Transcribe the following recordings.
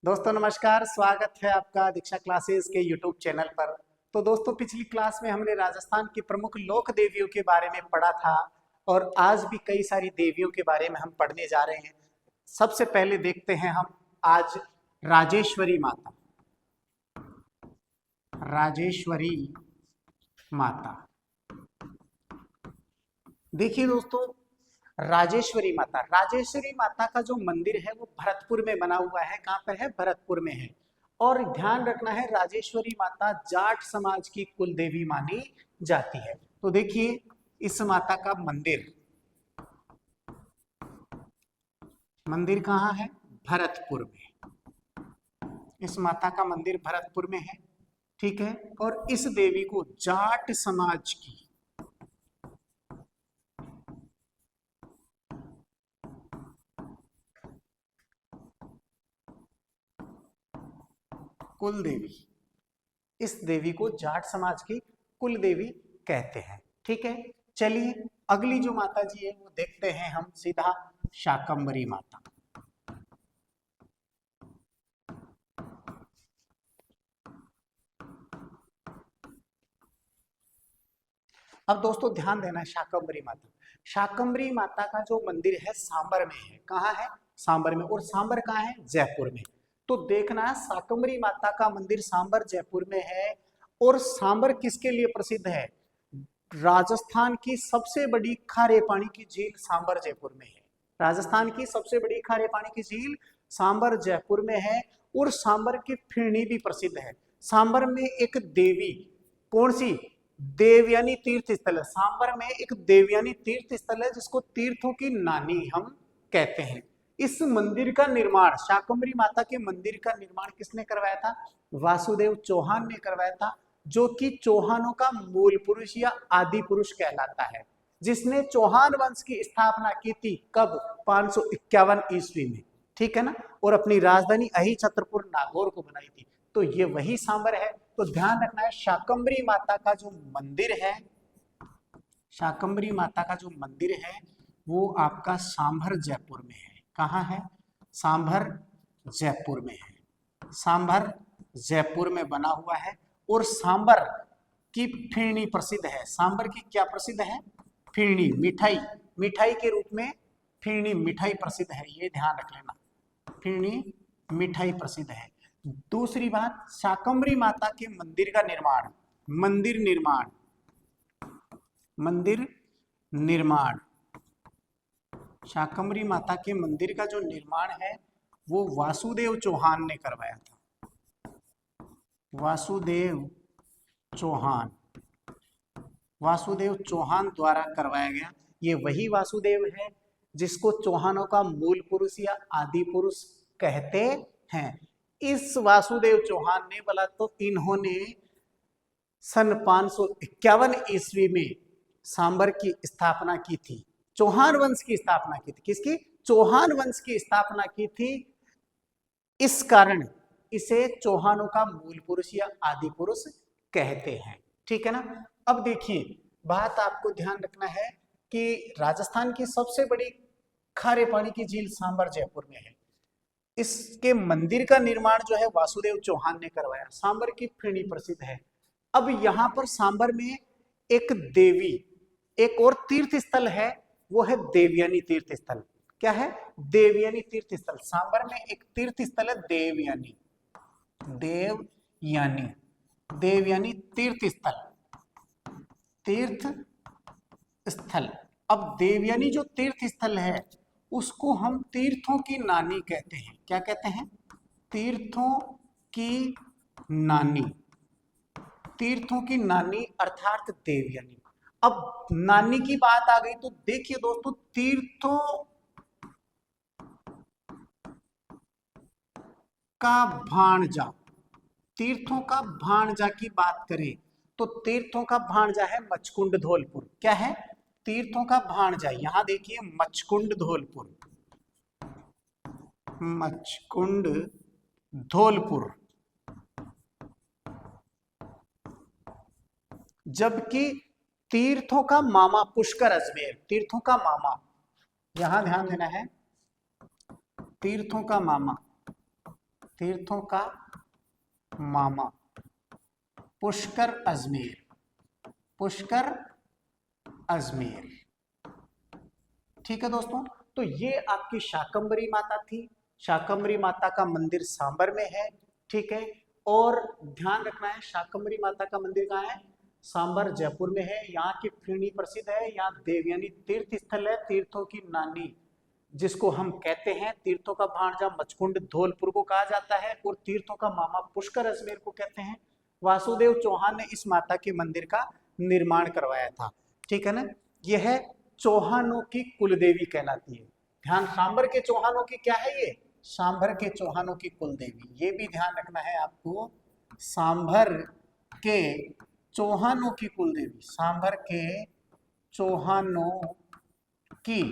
दोस्तों नमस्कार, स्वागत है आपका दीक्षा क्लासेस के यूट्यूब चैनल पर। तो दोस्तों पिछली क्लास में हमने राजस्थान की प्रमुख लोक देवियों के बारे में पढ़ा था और आज भी कई सारी देवियों के बारे में हम पढ़ने जा रहे हैं। सबसे पहले देखते हैं हम आज राजेश्वरी माता। राजेश्वरी माता, देखिए दोस्तों, राजेश्वरी माता का जो मंदिर है वो भरतपुर में बना हुआ है। कहाँ पर है? भरतपुर में है। और ध्यान रखना है, राजेश्वरी माता जाट समाज की कुल देवी मानी जाती है। तो देखिए इस माता का मंदिर कहाँ है? भरतपुर में। इस माता का मंदिर भरतपुर में है, ठीक है। और इस देवी को जाट समाज की कुल देवी, इस देवी को जाट समाज की कुल देवी कहते हैं, ठीक है। चलिए अगली जो माता जी है वो देखते हैं हम सीधा, शाकंभरी माता। अब दोस्तों ध्यान देना है, शाकंभरी माता का जो मंदिर है सांबर में है। कहाँ है? सांबर में। और सांबर कहाँ है? जयपुर में। तो देखना, शाकंभरी माता का मंदिर सांबर जयपुर में है। और सांबर किसके लिए प्रसिद्ध है? राजस्थान की सबसे बड़ी खारे पानी की झील सांबर जयपुर में है। राजस्थान की सबसे बड़ी खारे पानी की झील सांबर जयपुर में है। और सांबर की फिरनी भी प्रसिद्ध है। सांबर में एक देवी, कौन सी? देवयानी तीर्थ स्थल है। सांबर में एक देवयानी तीर्थ स्थल है जिसको तीर्थों की नानी हम कहते हैं। इस मंदिर का निर्माण, शाकंभरी माता के मंदिर का निर्माण किसने करवाया था? वासुदेव चौहान ने करवाया था, जो कि चौहानों का मूल पुरुष या आदि पुरुष कहलाता है, जिसने चौहान वंश की स्थापना की थी। कब? 551 ईस्वी में, ठीक है ना। और अपनी राजधानी अहि छत्रपुर नागौर को बनाई थी। तो ये वही सांबर है। तो ध्यान रखना है, शाकंभरी माता का जो मंदिर है, शाकंभरी माता का जो मंदिर है वो आपका सांभर जयपुर में है। कहाँ है? सांभर जयपुर में है। सांभर जयपुर में बना हुआ है। और सांबर की फिरनी प्रसिद्ध है। सांबर की क्या प्रसिद्ध है? फिरनी, मिठाई। मिठाई के रूप में फिरनी मिठाई प्रसिद्ध है, ये ध्यान रख लेना। फिरनी मिठाई प्रसिद्ध है। दूसरी बात, शाकंभरी माता के मंदिर का निर्माण, मंदिर निर्माण, शाकंभरी माता के मंदिर का जो निर्माण है वो वासुदेव चौहान ने करवाया था। वासुदेव चौहान द्वारा करवाया गया। ये वही वासुदेव है जिसको चौहानों का मूल पुरुष या आदि पुरुष कहते हैं। इस वासुदेव चौहान ने बोला तो इन्होंने सन 551 ईस्वी में सांबर की स्थापना की थी। चौहान वंश की स्थापना की थी। किसकी? चौहान वंश की स्थापना की थी। इस कारण इसे चौहानों का मूल पुरुष या आदि पुरुष कहते हैं, ठीक है ना। अब देखिए, बात आपको ध्यान रखना है कि राजस्थान की सबसे बड़ी खारे पानी की झील सांबर जयपुर में है। इसके मंदिर का निर्माण जो है वासुदेव चौहान ने करवाया। सांबर की फिरनी प्रसिद्ध है। अब यहां पर सांबर में एक देवी, एक और तीर्थ स्थल है, वो है देवयानी तीर्थ स्थल। क्या है? देवयानी तीर्थ स्थल। सांबर में एक तीर्थ स्थल है देवयानी, देवयानी, देवयानी तीर्थ स्थल। अब देवयानी जो तीर्थ स्थल है उसको हम तीर्थों की नानी कहते हैं। क्या कहते हैं? तीर्थों की नानी, तीर्थों की नानी अर्थात देवयानी। अब नानी की बात आ गई तो देखिए दोस्तों, तीर्थों का भाणजा, तीर्थों का भाणजा की बात करें तो तीर्थों का भाणजा है मचकुंड धौलपुर। क्या है? तीर्थों का भाणजा। यहां देखिए मचकुंड धौलपुर, मचकुंड धौलपुर। जबकि तीर्थों का मामा पुष्कर अजमेर, तीर्थों का मामा, यहां ध्यान देना है, तीर्थों का मामा, तीर्थों का मामा पुष्कर अजमेर, पुष्कर अजमेर। ठीक है दोस्तों, तो ये आपकी शाकंभरी माता थी। शाकंभरी माता का मंदिर सांबर में है। ठीक है, और ध्यान रखना है शाकंभरी माता का मंदिर कहाँ है? सांबर जयपुर में है। यहाँ की प्रीणी प्रसिद्ध है। यहाँ देवयानी तीर्थ स्थल है, तीर्थों की नानी जिसको हम कहते हैं। तीर्थों का भांजा मचकुंड धौलपुर को कहा जाता है और तीर्थों का मामा पुष्कर अजमेर को कहते हैं। वासुदेव चौहान ने इस माता के मंदिर का निर्माण करवाया था। ठीक है ना, यह चौहानों की कुलदेवी कहलाती है। ध्यान, सांबर के चौहानों की क्या है? ये सांभर के चौहानों की कुलदेवी, ये भी ध्यान रखना है आपको। सांभर के चौहानों की कुलदेवी, सांभर के चौहानों की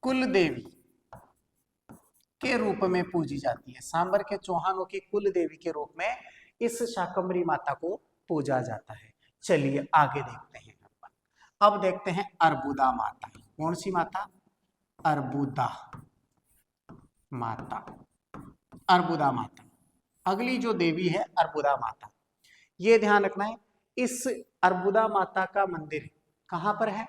कुलदेवी के रूप में पूजी जाती है। सांबर के चौहानों की कुलदेवी के रूप में इस शाकंभरी माता को पूजा जाता है। चलिए आगे देखते हैं। अब देखते हैं अर्बुदा माता। कौन सी माता? अर्बुदा माता। अर्बुदा माता अगली जो देवी है अर्बुदा माता। ये ध्यान रखना है, इस अर्बुदा माता का मंदिर कहां पर है?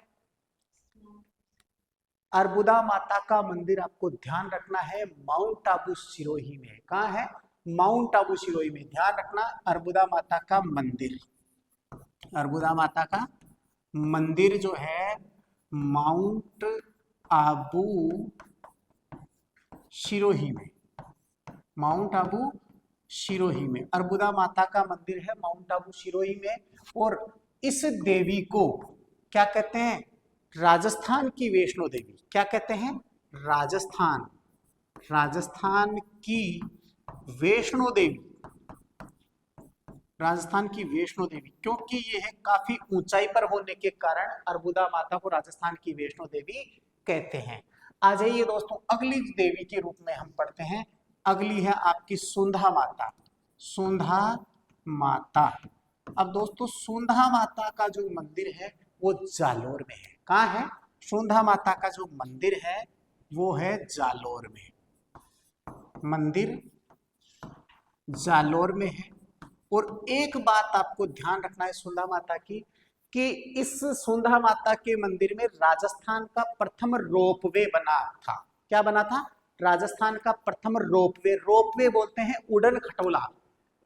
अर्बुदा माता का मंदिर आपको ध्यान रखना है माउंट आबू सिरोही में। कहां है? माउंट आबू सिरोही में। ध्यान रखना, अर्बुदा माता का मंदिर, अर्बुदा माता का मंदिर जो है माउंट आबू सिरोही में, माउंट आबू सिरोही में अर्बुदा माता का मंदिर है, माउंट आबू सिरोही में। और इस देवी को क्या कहते हैं? राजस्थान की वैष्णो देवी। क्या कहते हैं? राजस्थान, राजस्थान की वैष्णो देवी, राजस्थान की वैष्णो देवी। क्योंकि यह काफी ऊंचाई पर होने के कारण अर्बुदा माता को राजस्थान की वैष्णो देवी कहते हैं। आ जाइए दोस्तों, अगली देवी के रूप में हम पढ़ते हैं। अगली है आपकी सुंधा माता, सुंधा माता। अब दोस्तों सुंधा माता का जो मंदिर है वो जालोर में है। कहाँ है? सुंधा माता का जो मंदिर है वो है जालोर में, मंदिर जालोर में है। और एक बात आपको ध्यान रखना है सुंधा माता की, कि इस सुंधा माता के मंदिर में राजस्थान का प्रथम रोपवे बना था। क्या बना था? राजस्थान का प्रथम रोपवे। रोपवे बोलते हैं उड़न खटोला।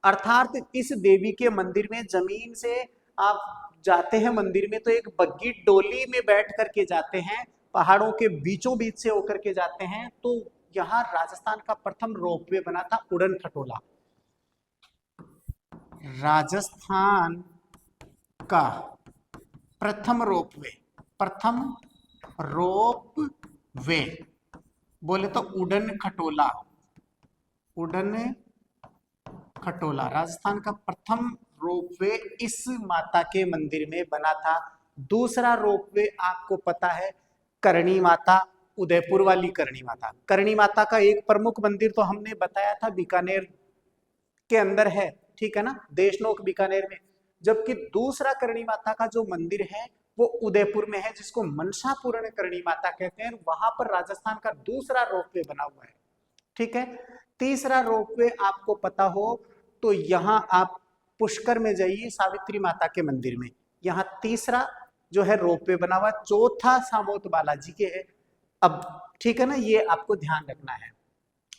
अर्थात इस देवी के मंदिर में जमीन से आप जाते हैं मंदिर में तो एक बग्गी डोली में बैठ करके जाते हैं, पहाड़ों के बीचों बीच से होकर के जाते हैं। तो यहाँ राजस्थान का प्रथम रोपवे बना था उड़न खटोला। राजस्थान का प्रथम रोपवे, प्रथम रोपवे बोले तो उड़न खटोला, उड़न खटोला राजस्थान का प्रथम रोपवे इस माता के मंदिर में बना था। दूसरा रोपवे आपको पता है करणी माता, उदयपुर वाली करणी माता। करणी माता का एक प्रमुख मंदिर तो हमने बताया था बीकानेर के अंदर है, ठीक है ना, देशनोक बीकानेर में। जबकि दूसरा करणी माता का जो मंदिर है वो उदयपुर में है, जिसको मनसापूर्ण करणी माता कहते हैं। वहां पर राजस्थान का दूसरा रोपवे बना हुआ है। ठीक है, तीसरा रोपवे आपको पता हो तो यहाँ आप पुष्कर में जाइए सावित्री माता के मंदिर में, यहाँ तीसरा जो है रोपवे बना हुआ। चौथा सामोत बालाजी के है। अब ठीक है ना, ये आपको ध्यान रखना है।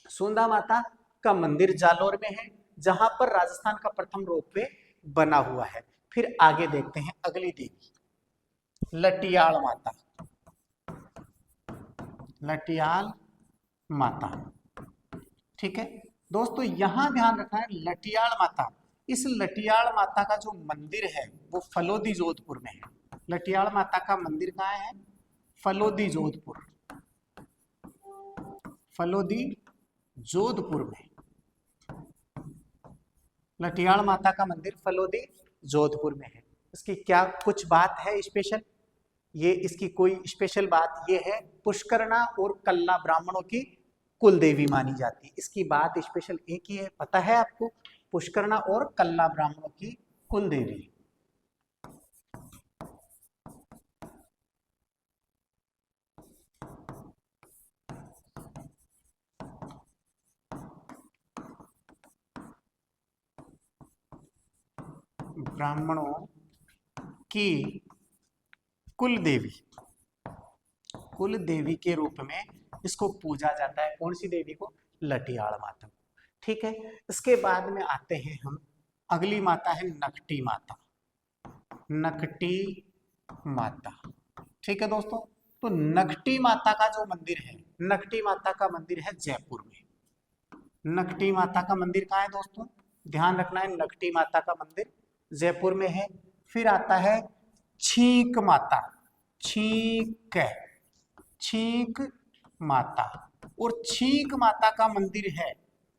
सुंधा माता का मंदिर जालोर में है, जहां पर राजस्थान का प्रथम रोपवे बना हुआ है। फिर आगे देखते हैं अगली देवी, लटियाल माता, लटियाल माता। ठीक है दोस्तों, यहां ध्यान रखना है लटियाल माता, इस लटियाल माता का जो मंदिर है वो फलोदी जोधपुर में है। लटियाल माता का मंदिर कहाँ है? फलोदी जोधपुर, फलोदी जोधपुर में लटियाल माता का मंदिर फलोदी जोधपुर में है। इसकी क्या कुछ बात है स्पेशल? ये इसकी कोई स्पेशल बात ये है, पुष्करणा और कल्ला ब्राह्मणों की कुल देवी मानी जाती है। इसकी बात स्पेशल एक ही है, पता है आपको, पुष्करणा और कल्ला ब्राह्मणों की कुल देवी। ब्राह्मणों की कुल देवी, कुल देवी के रूप में इसको पूजा जाता है। कौन सी देवी को? लठियाल माता को। ठीक है, इसके बाद में आते हैं हम, अगली माता है नकटी माता, नकटी माता। ठीक है दोस्तों, तो नकटी माता का जो मंदिर है, नकटी माता का मंदिर है जयपुर में। नकटी माता का मंदिर कहाँ है दोस्तों? ध्यान रखना है, नकटी माता का मंदिर जयपुर में है। फिर आता है छीक माता, छीक है, छीक माता, और छीक माता का मंदिर है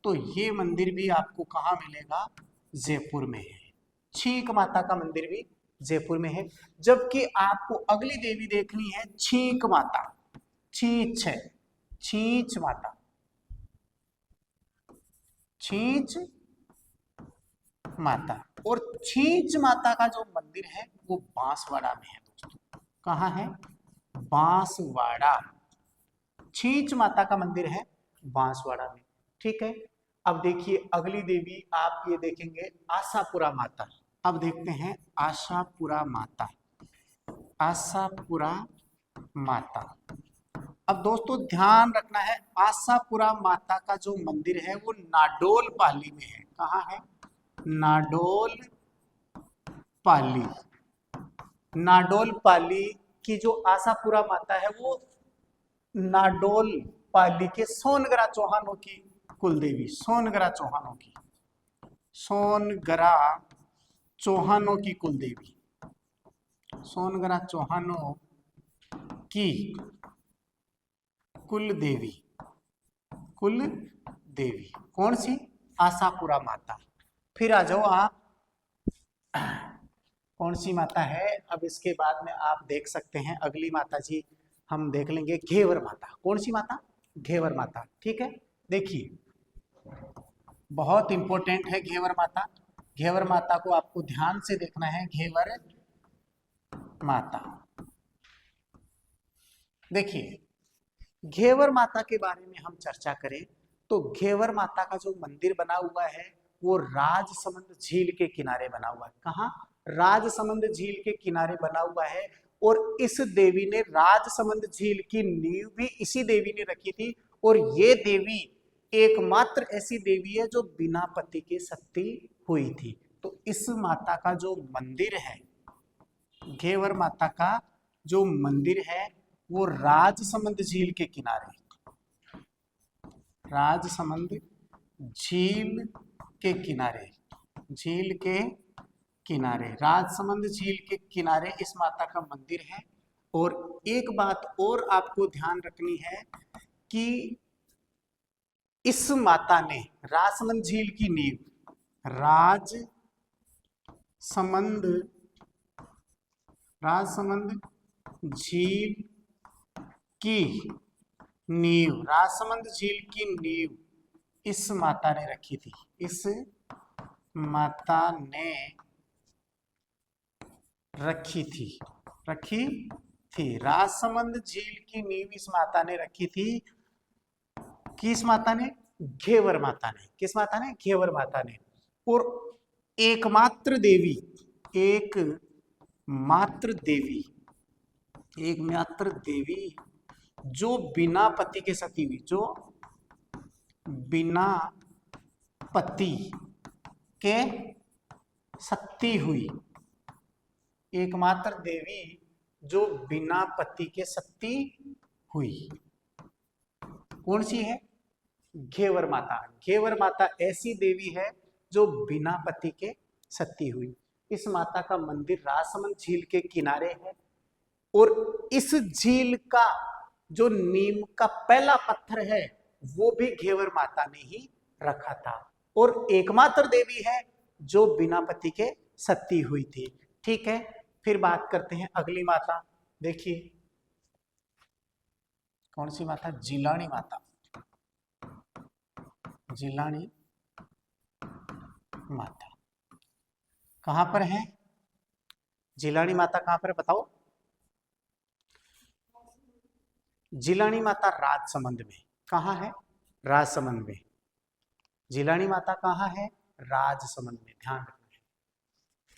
तो ये मंदिर भी आपको कहाँ मिलेगा? जयपुर में है। छीक माता का मंदिर भी जयपुर में है। जबकि आपको अगली देवी देखनी है छीक माता, छींच है, छींच माता, छींच माता। और छींच माता का जो मंदिर है वो बांसवाड़ा में है दोस्तों। कहाँ है? बांसवाड़ा। छींच माता का मंदिर है बांसवाड़ा में। ठीक है, अब देखिए अगली देवी आप ये देखेंगे आशापुरा माता। अब देखते हैं आशापुरा माता, आशापुरा माता। अब दोस्तों ध्यान रखना है, आशापुरा माता का जो मंदिर है वो नाडोल पाली में है। कहाँ है? नाडोल पाली। नाडोल पाली की जो आशापुरा माता है वो नाडोल पाली के सोनगरा चौहानों की कुलदेवी, सोनगरा चौहानों की, सोनगरा चौहानों की कुलदेवी, सोनगरा चौहानों की कुल देवी, कुल देवी कौन सी? आशापुरा माता। फिर आ जाओ आप, कौन सी माता है? अब इसके बाद में आप देख सकते हैं अगली माता जी हम देख लेंगे घेवर माता। कौन सी माता? घेवर माता। ठीक है, देखिए बहुत इंपॉर्टेंट है घेवर माता। घेवर माता को आपको ध्यान से देखना है। घेवर माता, देखिए घेवर माता के बारे में हम चर्चा करें तो घेवर माता का जो मंदिर बना हुआ है वो राजसमंद झील के किनारे बना हुआ है। कहाँ? राजसमंद झील के किनारे बना हुआ है। और इस देवी ने राजसमंद झील की नींव भी इसी देवी ने रखी थी। और ये देवी एकमात्र ऐसी देवी है जो बिना पति के सती हुई थी। तो इस माता का जो मंदिर है, घेवर माता का जो मंदिर है वो राजसमंद झील के किनारे, राजसमंद झील के किनारे, झील के किनारे, राजसमंद झील के किनारे इस माता का मंदिर है। और एक बात और आपको ध्यान रखनी है कि इस माता ने राजसमंद झील की नींव, राजसमंद झील की नींव, राजसमंद झील की नींव इस माता ने रखी थी। इस माता ने रखी थी राजसमंद झील की नींव इस माता ने रखी थी। किस माता ने? घेवर माता ने। किस माता ने? घेवर माता ने। और एकमात्र देवी, एकमात्र देवी जो बिना पति के सती हुई, जो बिना पति के सती हुई, एकमात्र देवी जो बिना पति के सती हुई, कौन सी है? घेवर माता। घेवर माता ऐसी देवी है जो बिना पति के सती हुई। इस माता का मंदिर राजसमंद झील के किनारे है। और इस झील का जो नीम का पहला पत्थर है वो भी घेवर माता ने ही रखा था। और एकमात्र देवी है जो बिना पति के सती हुई थी। ठीक है, फिर बात करते हैं अगली माता। देखिए कौन सी माता? जिलानी माता। जिलानी माता कहां पर है? जिलानी माता कहां पर है बताओ? जिलानी माता राजसमंद में। कहां है? राजसमंद में। जिलानी माता कहां है? राजसमंद में। ध्यान रखना है,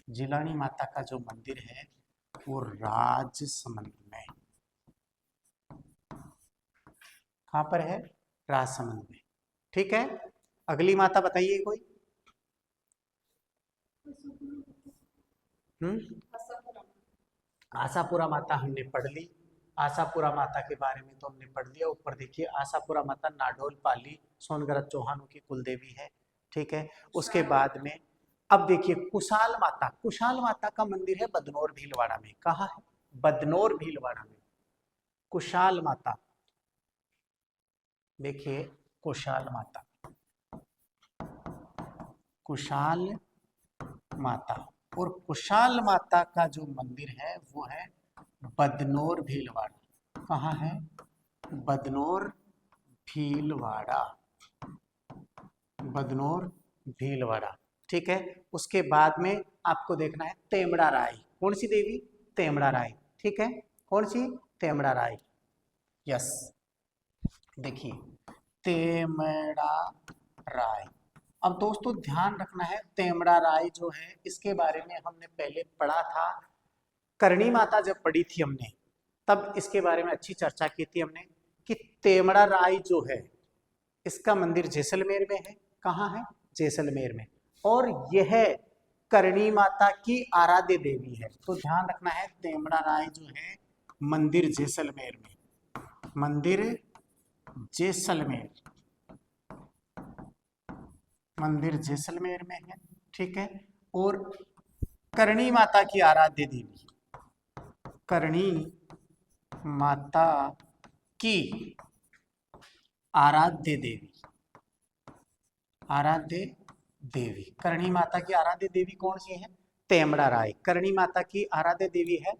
जिलानी माता का जो मंदिर है वो राजसमंद में, कहां पर है? राजसमंद में। ठीक है, अगली माता बताइए कोई। आशापुरा माता हमने पढ़ ली। आशापुरा माता के बारे में तो हमने पढ़ लिया। ऊपर देखिए, आशापुरा माता नाडोल पाली सोनगरज चौहानों की कुलदेवी है। ठीक है, उसके बाद में अब देखिए कुशाल माता। कुशाल माता का मंदिर है बदनौर भीलवाड़ा में। कहाँ है? बदनौर भीलवाड़ा में कुशाल माता। देखिए कुशाल माता, कुशाल माता, और कुशाल माता का जो मंदिर है वो है बदनौर भीलवाड़ा। कहाँ है? बदनौर भीलवाड़ा, बदनौर भीलवाड़ा। ठीक है, उसके बाद में आपको देखना है तेमड़ा राय। कौन सी देवी? तेमड़ा राय। ठीक है, कौन सी? तेमड़ा राय। यस, देखिए तेमड़ा राय। अब दोस्तों ध्यान रखना है, तेमड़ा राय जो है इसके बारे में हमने पहले पढ़ा था। करणी माता जब पढ़ी थी हमने तब इसके बारे में अच्छी चर्चा की थी हमने कि तेमड़ा राय जो है इसका मंदिर जैसलमेर में है। कहाँ है? जैसलमेर में। और यह करणी माता की आराध्य देवी है। तो ध्यान रखना है, तेमड़ा राय जो है मंदिर जैसलमेर में, मंदिर जैसलमेर, मंदिर जैसलमेर में है। ठीक है, और करणी माता की आराध्य देवी, करणी माता की आराध्य देवी, आराध्य देवी, करणी माता की आराध्य देवी कौन सी है? तेमड़ा राय। करणी माता की आराध्य देवी है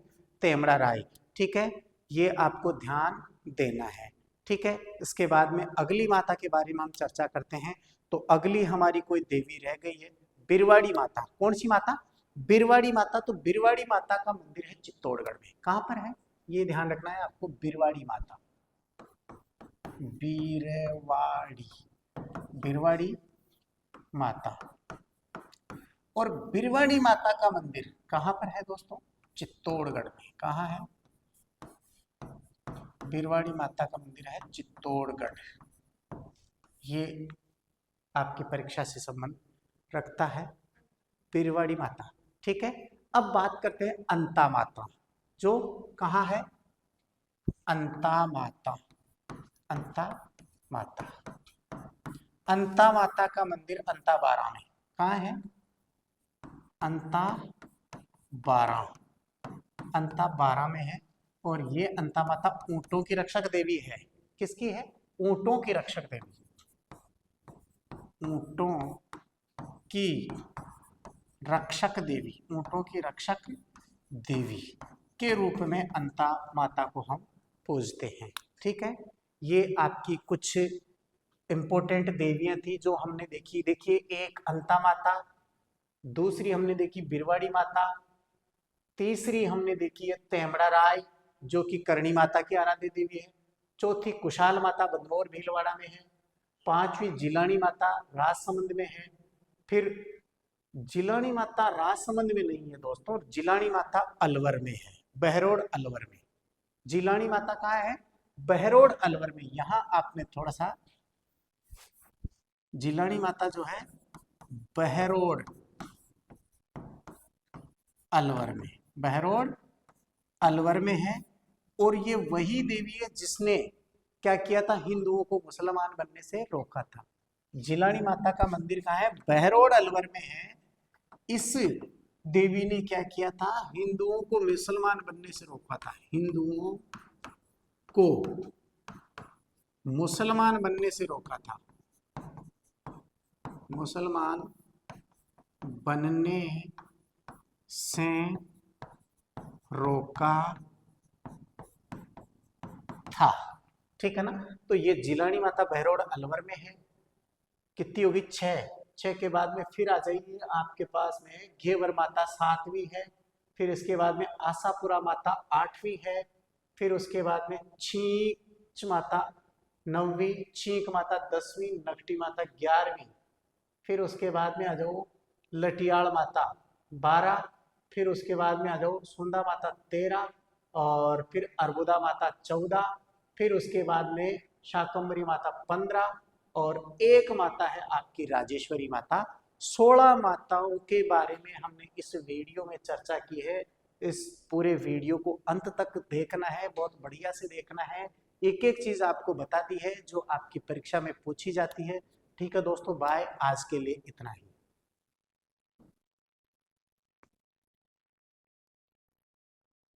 तेमड़ा राय। ठीक है, ये आपको ध्यान देना है। ठीक है, इसके बाद में अगली माता के बारे में हम चर्चा करते हैं। तो अगली हमारी कोई देवी रह गई है बिरवाड़ी माता। कौन सी माता? बिरवाड़ी माता। तो बिरवाड़ी माता का मंदिर है चित्तौड़गढ़ में। कहां पर है? ये ध्यान रखना है आपको, बिरवाड़ी माता, बिरवाड़ी, बिरवाड़ी माता। और बिरवाड़ी माता का मंदिर कहां पर है दोस्तों? चित्तौड़गढ़ में। कहां है? बिरवाड़ी माता का मंदिर है चित्तौड़गढ़। ये आपकी परीक्षा से संबंध रखता है, बिरवाड़ी माता। ठीक है, अब बात करते हैं अंता माता, जो कहाँ है? अंता माता, अंता माता। अंता माता का मंदिर अंता बारा में। कहाँ है? अंता बारा, अंता बारा में है। और ये अंता माता ऊंटों की रक्षक देवी है। किसकी है? ऊंटों की रक्षक देवी, ऊंटों की रक्षक देवी, ऊंटों की रक्षक देवी के रूप में अंता माता को हम पूजते हैं। ठीक है, ये आपकी कुछ इंपॉर्टेंट देवियां थी जो हमने देखी। देखिए, एक अंता माता, दूसरी हमने देखी बिरवाड़ी माता, तीसरी हमने देखी है तेमड़ा राय जो कि करणी माता की आराध्य देवी है, चौथी कुशाल माता बदनौर भीलवाड़ा में है, पांचवी जिलानी माता राजसमंद में है। फिर जिलानी माता राजसमंद में नहीं है दोस्तों, जिलानी माता अलवर में है, बहरोड अलवर में। जिलानी माता कहाँ है? बहरोड अलवर में। यहां आपने थोड़ा सा, जिलानी माता जो है बहरोड अलवर में, बहरोड अलवर में है। और ये वही देवी है जिसने क्या किया था? हिंदुओं को मुसलमान बनने से रोका था। जिलानी माता का मंदिर कहाँ है? बहरोड अलवर में है। इस देवी ने क्या किया था? हिंदुओं को मुसलमान बनने से रोका था, हिंदुओं को मुसलमान बनने से रोका था, मुसलमान बनने से रोका था। ठीक है ना? तो ये जिलानी माता बहरोड अलवर में है। कितनी होगी? 6। 6 के बाद में फिर आ जाइए आपके पास में घेवर माता 7वीं है। फिर इसके बाद में आशापुरा माता 8वीं है। फिर उसके बाद में छींक माता 9वीं, छींक माता 10वीं, नगटी माता 11वीं। फिर उसके बाद में आ जाओ लटियाल माता 12, फिर उसके बाद में आ जाओ सुंदा माता 13, और फिर अर्बुदा माता 14, फिर उसके बाद में शाकंभरी माता 15, और एक माता है आपकी राजेश्वरी माता। 16 माताओं के बारे में हमने इस वीडियो में चर्चा की है। इस पूरे वीडियो को अंत तक देखना है, बहुत बढ़िया से देखना है, एक एक चीज आपको बताती है जो आपकी परीक्षा में पूछी जाती है। ठीक है दोस्तों, बाय, आज के लिए इतना ही।